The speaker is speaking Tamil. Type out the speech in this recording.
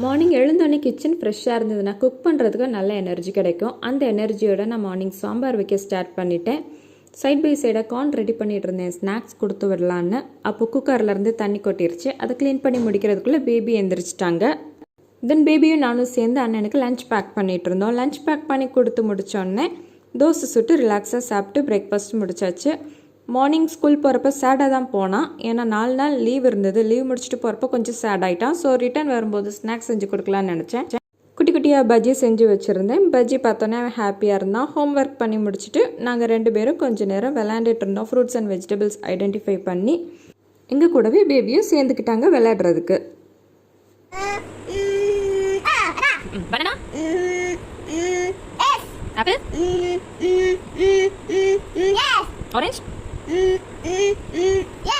மார்னிங் எழுந்தோடனே கிச்சன் ஃப்ரெஷ்ஷாக இருந்ததுன்னா குக் பண்ணுறதுக்கு நல்ல எனர்ஜி கிடைக்கும். அந்த எனர்ஜியோட நான் மார்னிங் சாம்பார் வைக்க ஸ்டார்ட் பண்ணிட்டேன். சைட் பை சைடாக கார்ன் ரெடி பண்ணிகிட்டு இருந்தேன், ஸ்நாக்ஸ் கொடுத்து விடலான்னு. அப்போ குக்கர்லேருந்து தண்ணி கொட்டிருச்சு. அதை க்ளீன் பண்ணி முடிக்கிறதுக்குள்ளே பேபி எந்திரிச்சிட்டாங்க. தென் பேபியும் நானும் சேர்ந்து அண்ணனுக்கு லஞ்ச் பேக் பண்ணிகிட்டு இருந்தோம். லஞ்ச் பேக் பண்ணி கொடுத்து முடித்தோடனே தோசை சுட்டு ரிலாக்ஸாக சாப்பிட்டு பிரேக்ஃபாஸ்ட் முடிச்சாச்சு. மார்னிங் ஸ்கூல் போகிறப்ப சேடாக தான் போனான். ஏன்னா 4 நாள் லீவ் இருந்தது. லீவ் முடிச்சுட்டு போகிறப்ப கொஞ்சம் சேட் ஆகிட்டான். ஸோ ரிட்டர்ன் வரும்போது ஸ்நாக்ஸ் செஞ்சு கொடுக்கலான்னு நினச்சேன். குட்டி குட்டியாக பஜ்ஜி செஞ்சு வச்சுருந்தேன். பஜ்ஜி பார்த்தோன்னே அவன் ஹாப்பியாக இருந்தான். ஹோம் ஒர்க் பண்ணி முடிச்சுட்டு நாங்கள் 2 பேரும் கொஞ்சம் நேரம் விளையாண்டுட்டு இருந்தோம். ஃப்ரூட்ஸ் அண்ட் வெஜிடபிள்ஸ் ஐடென்டிஃபை பண்ணி எங்கள் கூடவே பேபியும் சேர்ந்துக்கிட்டாங்க விளையாடுறதுக்கு. Banana? Yes. Apple? Yes. Orange? Yes.